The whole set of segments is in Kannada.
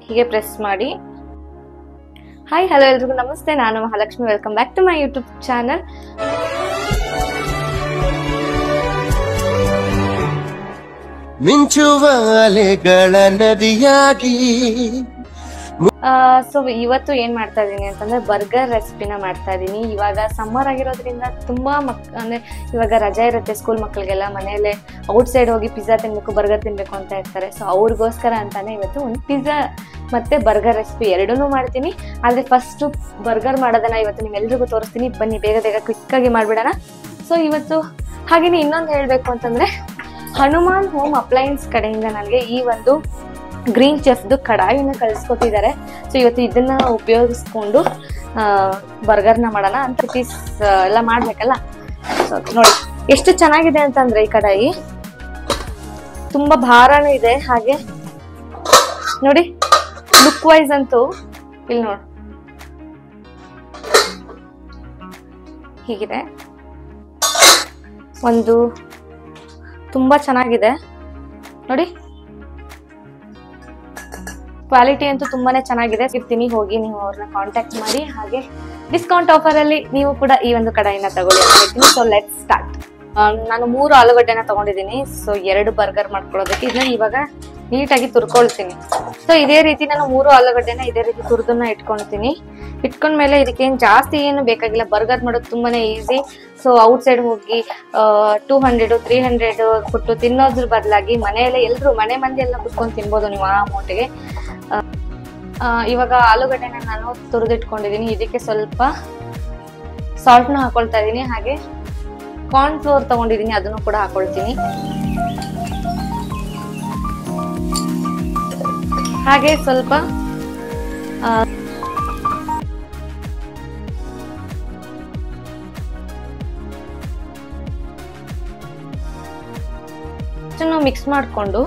ಹೀಗೆ ಪ್ರೆಸ್ ಮಾಡಿ. ಹಾಯ್ ಹಲೋ ಎಲ್ರಿಗೂ ನಮಸ್ತೆ, ನಾನು Mahalakshmi. Welcome back to my YouTube channel. ಮಿಂಚುವ ಅಲೆಗಳ ನದಿಯಾಗಿ. ಸೊ ಇವತ್ತು ಏನ್ ಮಾಡ್ತಾ ಇದೀನಿ ಅಂತಂದ್ರೆ ಬರ್ಗರ್ ರೆಸಿಪಿನ ಮಾಡ್ತಾ ಇದೀನಿ. ಇವಾಗ ಸಮ್ಮರ್ ಆಗಿರೋದ್ರಿಂದ ತುಂಬಾ ಅಂದ್ರೆ ಇವಾಗ ರಜಾ ಇರುತ್ತೆ ಸ್ಕೂಲ್ ಮಕ್ಕಳಿಗೆಲ್ಲ, ಮನೆಯಲ್ಲೇ ಔಟ್ ಸೈಡ್ ಹೋಗಿ ಪಿಜ್ಜಾ ತಿನ್ಬೇಕು, ಬರ್ಗರ್ ತಿನ್ಬೇಕು ಅಂತ ಇರ್ತಾರೆ. ಸೊ ಅವ್ರಿಗೋಸ್ಕರ ಅಂತಾನೆ ಇವತ್ತು ಒಂದು ಪಿಜ್ಜಾ ಮತ್ತೆ ಬರ್ಗರ್ ರೆಸಿಪಿ ಎರಡೂ ಮಾಡ್ತೀನಿ. ಆದ್ರೆ ಫಸ್ಟ್ ಬರ್ಗರ್ ಮಾಡೋದನ್ನ ಇವತ್ತು ನಿಮ್ಮೆಲ್ರಿಗೂ ತೋರಿಸ್ತೀನಿ. ಬನ್ನಿ ಬೇಗ ಬೇಗ ಕ್ವಿಕ್ ಆಗಿ ಮಾಡ್ಬಿಡೋಣ. ಸೊ ಇವತ್ತು ಹಾಗೇನೆ ಇನ್ನೊಂದು ಹೇಳ್ಬೇಕು ಅಂತಂದ್ರೆ, ಹನುಮಾನ್ ಹೋಮ್ ಅಪ್ಲಯನ್ಸ್ ಕಡೆಯಿಂದ ನನಗೆ ಈ ಒಂದು ಗ್ರೀನ್ ಚೆಫ್ದು ಕಡಾಯಿನ ಕಳಿಸ್ಕೊಟ್ಟಿದ್ದಾರೆ. ಸೊ ಇವತ್ತು ಇದನ್ನ ಉಪಯೋಗಿಸ್ಕೊಂಡು ಬರ್ಗರ್ನ ಮಾಡೋಣ ಅಂತ ಪೀಸ್ ಎಲ್ಲ ಮಾಡ್ಬೇಕಲ್ಲ. ಸೊ ನೋಡಿ ಎಷ್ಟು ಚೆನ್ನಾಗಿದೆ ಅಂತಂದ್ರೆ ಈ ಕಡಾಯಿ ತುಂಬಾ ಭಾರನೂ ಇದೆ. ಹಾಗೆ ನೋಡಿ ಲುಕ್ ವೈಸ್ ಅಂತೂ ಇಲ್ಲಿ ನೋಡಿ ಹೀಗಿದೆ, ಒಂದು ತುಂಬಾ ಚೆನ್ನಾಗಿದೆ ನೋಡಿ. ಕ್ವಾಲಿಟಿ ಅಂತೂ ತುಂಬಾನೇ ಚೆನ್ನಾಗಿದೆ. ಇರ್ತೀನಿ, ಹೋಗಿ ನೀವು ಅವ್ರನ್ನ ಕಾಂಟ್ಯಾಕ್ಟ್ ಮಾಡಿ. ಹಾಗೆ ಡಿಸ್ಕೌಂಟ್ ಆಫರ್ ಅಲ್ಲಿ ನೀವು ಕೂಡ ಈ ಒಂದು ಕಡಾಯಿನ ತಗೊಳ್ಳಿ ಅಂತ ಹೇಳ್ತೀನಿ. So let start. ನಾನು 3 ಆಲೂಗಡ್ಡೆನ ತಗೊಂಡಿದ್ದೀನಿ. ಸೊ 2 ಬರ್ಗರ್ ಮಾಡ್ಕೊಳ್ಳೋದಕ್ಕೆ ಇದನ್ನ ಇವಾಗ ನೀಟಾಗಿ ತುರ್ಕೊಳ್ತೀನಿ. ಸೊ ಇದೇ ರೀತಿ ನಾನು 3 ಆಲೂಗಡ್ಡೆನ ಇದೇ ರೀತಿ ತುರ್ದನ್ನ ಇಟ್ಕೊಂತೀನಿ. ಇಟ್ಕೊಂಡ್ಮೇಲೆ ಇದಕ್ಕೆ ಜಾಸ್ತಿ ಏನು ಬೇಕಾಗಿಲ್ಲ. ಬರ್ಗರ್ ಮಾಡೋದು ತುಂಬಾನೇ ಈಸಿ. ಸೊ ಔಟ್ ಸೈಡ್ ಹೋಗಿ 200 300 ಕೊಟ್ಟು ತಿನ್ನೋದ್ರ ಬದಲಾಗಿ ಮನೆಯಲ್ಲೇ ಎಲ್ರು ಮನೆ ಮಂದಿ ಎಲ್ಲ ಕುತ್ಕೊಂಡು ತಿನ್ಬೋದು ನೀವು ಆ ಅಮೌಂಟ್ಗೆ. ಇವಾಗ ಆಲೂಗಡ್ಡೆನ ನಾನು ತುರಿದಿಟ್ಕೊಂಡಿದ್ದೀನಿ. ಇದಕ್ಕೆ ಸ್ವಲ್ಪ ಸಾಲ್ಟ್ನ ಹಾಕೊಳ್ತಾ ಇದ್ದೀನಿ. ಹಾಗೆ ಕಾರ್ನ್ ಫ್ಲೋರ್ ತಗೊಂಡಿದ್ದೀನಿ, ಅದನ್ನು ಕೂಡ ಹಾಕೊಳ್ತೀನಿ. ಹಾಗೆ ಸ್ವಲ್ಪ ಮಿಕ್ಸ್ ಮಾಡಿಕೊಂಡು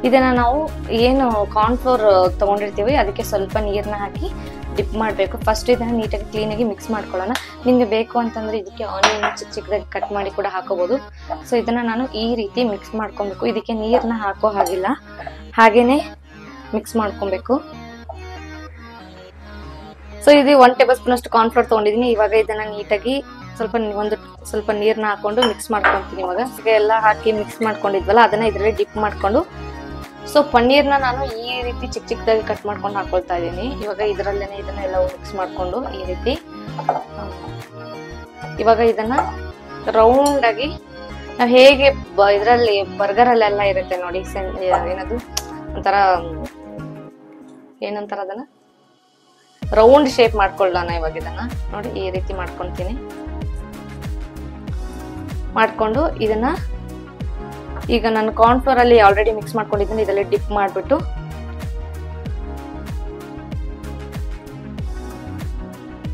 ಇದನ್ನ ನಾವು ಏನು ಕಾರ್ನ್ ಫ್ಲೋರ್ ತಗೊಂಡಿರ್ತೀವಿ ಅದಕ್ಕೆ ಸ್ವಲ್ಪ ನೀರನ್ನ ಹಾಕಿ ಡಿಪ್ ಮಾಡಬೇಕು. ಫಸ್ಟ್ ಇದನ್ನ ನೀಟಾಗಿ ಕ್ಲೀನಾಗಿ ಮಿಕ್ಸ್ ಮಾಡ್ಕೊಳ್ಳೋಣ. ನಿಮ್ಗೆ ಬೇಕು ಅಂತಂದ್ರೆ ಇದಕ್ಕೆ ಆನಿಯನ್ ಚಿಕ್ಕ ಚಿಕ್ಕದಾಗಿ ಕಟ್ ಮಾಡಿ ಕೂಡ ಹಾಕೋಬಹುದು. ಸೊ ಇದನ್ನ ನಾನು ಈ ರೀತಿ ಮಿಕ್ಸ್ ಮಾಡ್ಕೊಬೇಕು. ಇದಕ್ಕೆ ನೀರನ್ನ ಹಾಕೋ ಹಾಗಿಲ್ಲ, ಹಾಗೇನೆ ಮಿಕ್ಸ್ ಮಾಡ್ಕೊಬೇಕು. ಸೊ ಇದು 1 ಟೇಬಲ್ ಸ್ಪೂನ್ ಅಷ್ಟು ಕಾರ್ನ್ ಫ್ಲೋರ್ ತಗೊಂಡಿದ್ದೀನಿ. ಇವಾಗ ಇದನ್ನ ನೀಟಾಗಿ ಸ್ವಲ್ಪ ನೀರನ್ನ ಹಾಕೊಂಡು ಮಿಕ್ಸ್ ಮಾಡ್ಕೊಂತೀನಿ. ಇವಾಗ ಎಲ್ಲ ಹಾಕಿ ಮಿಕ್ಸ್ ಮಾಡ್ಕೊಂಡಿದ್ವಲ್ಲ ಅದನ್ನ ಇದರಲ್ಲಿ ಡಿಪ್ ಮಾಡ್ಕೊಂಡು, ಸೊ ಪನ್ನೀರ್ನ ನಾನು ಈ ರೀತಿ ಚಿಕ್ಕ ಚಿಕ್ಕದಾಗಿ ಕಟ್ ಮಾಡ್ಕೊಂಡು ಹಾಕೊಳ್ತಾ ಇದ್ದೀನಿ. ಇವಾಗ ಇದರಲ್ಲೇನೆ ಇದನ್ನೆಲ್ಲ ಮಿಕ್ಸ್ ಮಾಡ್ಕೊಂಡು ಈ ರೀತಿ ಇವಾಗ ಇದನ್ನ ರೌಂಡ್ ಆಗಿ ನಾವು ಹೇಗೆ ಇದರಲ್ಲಿ ಬರ್ಗರ್ ಅಲ್ಲೆಲ್ಲ ಇರುತ್ತೆ ನೋಡಿ, ಏನದು ಒಂಥರ ಏನಂತಾರ ಅದನ್ನ ರೌಂಡ್ ಶೇಪ್ ಮಾಡ್ಕೊಳ್ಳೋಣ. ಇವಾಗ ಇದನ್ನ ನೋಡಿ ಈ ರೀತಿ ಮಾಡ್ಕೊಂತೀನಿ. ಮಾಡ್ಕೊಂಡು ಇದನ್ನ ಈಗ ನಾನು ಕಾರ್ನ್ ಫ್ಲೋರ್ ಅಲ್ಲಿ ಆಲ್ರೆಡಿ ಮಿಕ್ಸ್ ಮಾಡ್ಕೊಂಡಿದ್ದೀನಿ. ಇದರಲ್ಲಿ ಡಿಪ್ ಮಾಡ್ಬಿಟ್ಟು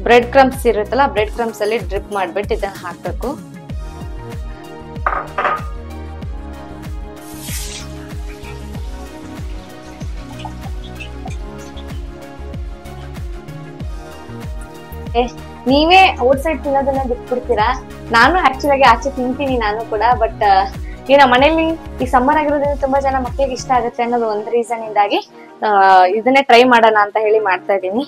ಬ್ರೆಡ್ ಕ್ರಮ್ಸ್ ಇರುತ್ತಲ್ಲ, ಬ್ರೆಡ್ ಕ್ರಮ್ಸ್ ಅಲ್ಲಿ ಡ್ರಿಪ್ ಮಾಡ್ಬಿಟ್ಟು ಇದನ್ನ ಹಾಕ್ಬೇಕು. ನೀವೇ ಔಟ್ ಸೈಡ್ ತಿನ್ನೋದನ್ನ ಬಿಟ್ಬಿಡ್ತೀರಾ. ನಾನು ಆಕ್ಚುಲ್ ಆಗಿ ಆಚೆ ತಿಂತೀನಿ ನಾನು ಕೂಡ. ಬಟ್ ಈಗ ಮನೇಲಿ ಈ ಸಮ್ಮರ್ ಆಗಿರೋದ್ರಿಂದ ತುಂಬಾ ಜನ ಮಕ್ಕಳಿಗೆ ಇಷ್ಟ ಆಗುತ್ತೆ ಅನ್ನೋದು ಒಂದು ರೀಸನ್ ಇಂದಾಗಿ ಇದನ್ನೇ ಟ್ರೈ ಮಾಡೋಣ ಅಂತ ಹೇಳಿ ಮಾಡ್ತಾ ಇದ್ದೀನಿ.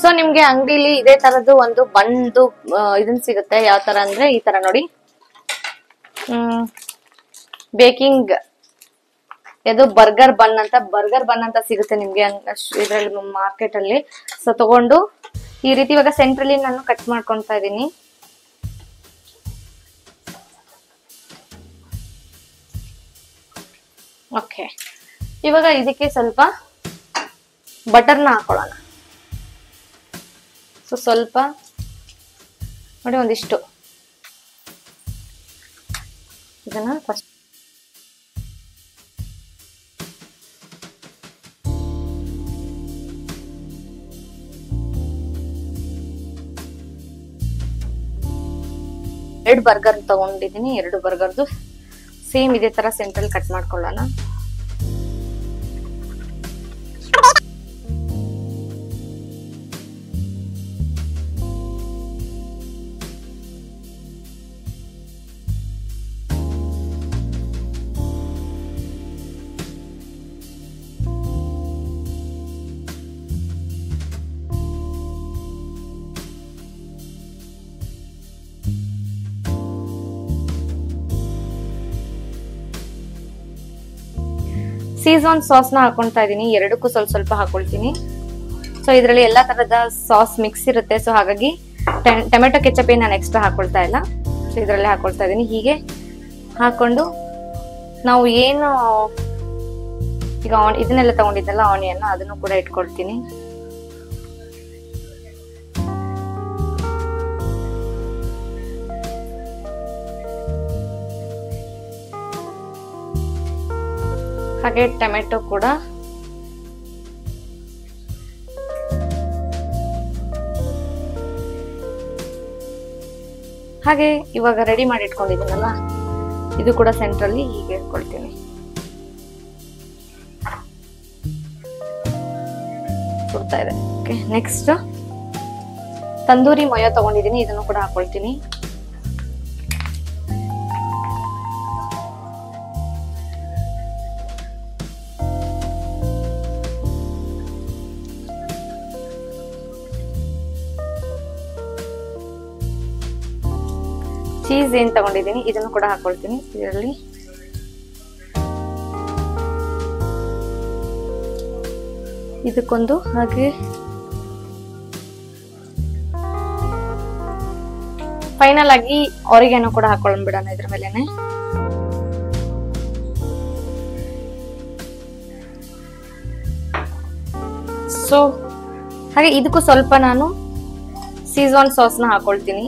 ಸೊ ನಿಮ್ಗೆ ಅಂಗಡಿಲಿ ಇದೇ ತರದ್ದು ಒಂದು ಬಂದು ಇದನ್ ಸಿಗುತ್ತೆ. ಯಾವ ತರ ಅಂದ್ರೆ ಈ ತರ ನೋಡಿ, ಬೇಕಿಂಗ್ ಇದು ಬರ್ಗರ್ ಬನ್ ಅಂತ ಸಿಗುತ್ತೆ ನಿಮ್ಗೆ ಇದ್ರಲ್ಲಿ ಮಾರ್ಕೆಟ್ ಅಲ್ಲಿ. ಸೊ ತಗೊಂಡು ಈ ರೀತಿ ಇವಾಗ ಸೆಂಟ್ರಲ್ಲಿ ನಾನು ಕಟ್ ಮಾಡ್ಕೊಳ್ತಾ ಇದ್ದೀನಿ. ಓಕೆ, ಇವಾಗ ಇದಕ್ಕೆ ಸ್ವಲ್ಪ ಬಟರ್ನ ಹಾಕೊಳ್ಳೋಣ. ಸೊ ಸ್ವಲ್ಪ ನೋಡಿ, ಒಂದಿಷ್ಟು ಇದನ್ನ ಫಸ್ಟ್ ಎರಡು ಬರ್ಗರ್ ತಗೊಂಡಿದ್ದೀನಿ. 2 ಬರ್ಗರ್ದು ಸೇಮ್ ಇದೇ ತರ ಸೆಂಟ್ರಲ್ ಕಟ್ ಮಾಡ್ಕೊಳ್ಳೋಣ. ಸೀಸ್ವಾನ್ ಸಾಸ್ನ ಹಾಕೊಳ್ತಾ ಇದ್ದೀನಿ, ಎರಡಕ್ಕೂ ಸ್ವಲ್ಪ ಸ್ವಲ್ಪ ಹಾಕೊಳ್ತೀನಿ. ಸೊ ಇದರಲ್ಲಿ ಎಲ್ಲಾ ತರದ ಸಾಸ್ ಮಿಕ್ಸ್ ಇರುತ್ತೆ, ಸೊ ಹಾಗಾಗಿ ಟೊಮೆಟೊ ಕೆಚಪ್ ನಾನು ಎಕ್ಸ್ಟ್ರಾ ಹಾಕೊಳ್ತಾ ಇಲ್ಲ. ಸೊ ಇದರಲ್ಲೇ ಹಾಕೊಳ್ತಾ ಇದ್ದೀನಿ. ಹೀಗೆ ಹಾಕೊಂಡು ನಾವು ಏನು ಈಗ ಇದನ್ನೆಲ್ಲ ತಗೊಂಡಿದ್ದಲ್ಲ ಆನಿಯನ್, ಅದನ್ನು ಕೂಡ ಇಟ್ಕೊಳ್ತೀನಿ. ಹಾಗೆ ಟೊಮೆಟೊ ಕೂಡ. ಹಾಗೆ ಇವಾಗ ರೆಡಿ ಮಾಡಿ ಇಟ್ಕೊಂಡಿದ್ದೀನಲ್ಲ, ಇದು ಕೂಡ ಸೆಂಟ್ರಲ್ಲಿ ಹೀಗೆ ಇಟ್ಕೊಳ್ತೀನಿ. ಸುಡ್ತಾ ಇದೆ. ಓಕೆ, ನೆಕ್ಸ್ಟ್ ತಂದೂರಿ ಮೊಯ ತಗೊಂಡಿದ್ದೀನಿ, ಇದನ್ನು ಕೂಡ ಹಾಕೊಳ್ತೀನಿ. ಚೀಸ್ ಏನ್ ತಗೊಂಡಿದ್ದೀನಿ ಇದನ್ನು ಕೂಡ ಹಾಕೊಳ್ತೀನಿ ಇದರಲ್ಲಿ. ಇದಕ್ಕೊಂದು ಹಾಗೆ ಫೈನಲ್ ಆಗಿ ಆರಿಗ್ಯಾನೋ ಕೂಡ ಹಾಕೊಂಡ್ಬಿಡೋಣ ಇದ್ರ ಮೇಲೆನೆ. ಸೊ ಹಾಗೆ ಇದಕ್ಕೂ ಸ್ವಲ್ಪ ನಾನು ಸೀಸ್ವಾನ್ ಸಾಸ್ನ ಹಾಕೊಳ್ತೀನಿ.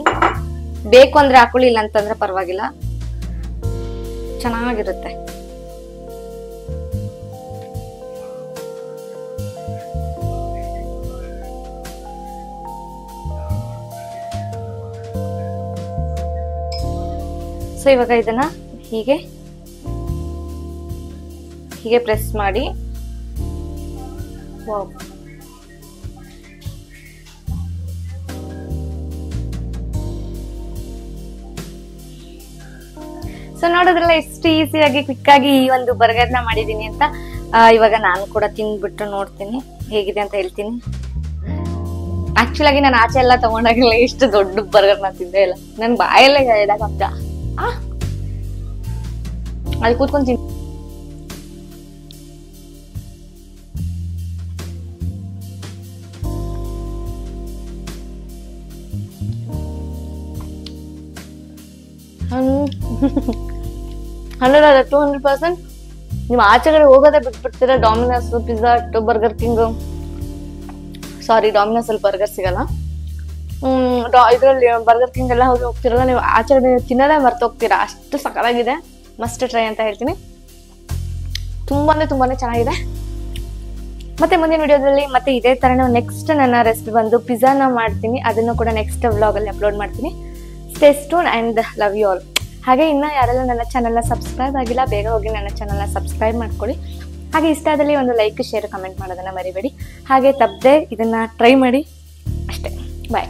ಬೇಕು ಅಂದ್ರೆ ಹಾಕೊಳ್ಳಿ, ಇಲ್ಲ ಅಂತಂದ್ರೆ ಪರವಾಗಿಲ್ಲ, ಚೆನ್ನಾಗಿರುತ್ತೆ. ಸೊ ಇವಾಗ ಇದನ್ನ ಹೀಗೆ ಪ್ರೆಸ್ ಮಾಡಿ, ವಾವ್, ಸೊ ನೋಡೋದ್ರಲ್ಲ ಎಷ್ಟು ಈಸಿಯಾಗಿ ಕ್ವಿಕ್ ಆಗಿ ಈ ಒಂದು ಬರ್ಗರ್ನ ಮಾಡಿದೀನಿ ಅಂತ. ಇವಾಗ ನಾನು ಕೂಡ ತಿಂದ್ಬಿಟ್ಟು ನೋಡ್ತೀನಿ ಹೇಗಿದೆ ಅಂತ ಹೇಳ್ತೀನಿ. ಆಕ್ಚುಲ್ ಆಗಿ ನಾನು ಆಚೆ ಎಲ್ಲ ತಗೊಂಡಾಗಿಲ್ಲ ಎಷ್ಟು ದೊಡ್ಡ ಬರ್ಗರ್ನ ತಿಂದೇ ಇಲ್ಲ, ನನ್ ಬಾಯಲ್ಲೇ ಇದಾಗತ್ತ ಅಲ್ಲಿ ಕೂತ್ಕೊಂಡು ತಿನ್. ಹಂಡ್ರೆಡ್ 200%. ನೀವು ಆಚೆ ಕಡೆ ಹೋಗೋದೇ ಬಿಟ್ಬಿಡ್ತೀರಾ. ಡಾಮಿನೋಸ್, ಪಿಜ್ಜಾ ಹಟ್, ಬರ್ಗರ್ ಕಿಂಗ್, ಸಾರಿ ಡಾಮಿನೋಸ್ ಅಲ್ಲಿ ಬರ್ಗರ್ ಸಿಗಲ್ಲ. ಇದ್ರಲ್ಲಿ ಬರ್ಗರ್ ಕಿಂಗ್ ಎಲ್ಲ ಹೋಗ್ತಿರಲ್ಲ, ನೀವು ಆಚೆ ಕಡೆ ತಿನ್ನೋದೇ ಮರ್ತೋಗ್ತೀರಾ. ಅಷ್ಟು ಸಕಲಾಗಿದೆ, ಮಸ್ಟ್ ಟ್ರೈ ಅಂತ ಹೇಳ್ತೀನಿ. ತುಂಬಾನೇ ಚೆನ್ನಾಗಿದೆ. ಮತ್ತೆ ಮುಂದಿನ ವಿಡಿಯೋದಲ್ಲಿ ಮತ್ತೆ ಇದೇ ತರ ನೆಕ್ಸ್ಟ್ ನನ್ನ ರೆಸಿಪಿ ಬಂದು ಪಿಜ್ಜಾನ ಮಾಡ್ತೀನಿ. ಅದನ್ನು ಕೂಡ ನೆಕ್ಸ್ಟ್ ವ್ಲಾಗ್ ಅಲ್ಲಿ ಅಪ್ಲೋಡ್ ಮಾಡ್ತೀನಿ. Stay tuned and love you all. ಹಾಗೆ ಇನ್ನ ಯಾರೆಲ್ಲ ನನ್ನ ಚಾನಲ್ನ ಸಬ್ಸ್ಕ್ರೈಬ್ ಆಗಿಲ್ಲ, ಬೇಗ ಹೋಗಿ ನನ್ನ ಚಾನಲ್ನ ಸಬ್ಸ್ಕ್ರೈಬ್ ಮಾಡ್ಕೊಳ್ಳಿ. ಹಾಗೆ ಇಷ್ಟ ಆದಲ್ಲಿ ಒಂದು ಲೈಕ್, ಶೇರ್, ಕಮೆಂಟ್ ಮಾಡೋದನ್ನ ಮರಿಬೇಡಿ. ಹಾಗೆ ತಪ್ಪದೆ ಇದನ್ನ ಟ್ರೈ ಮಾಡಿ ಅಷ್ಟೇ. ಬಾಯ್.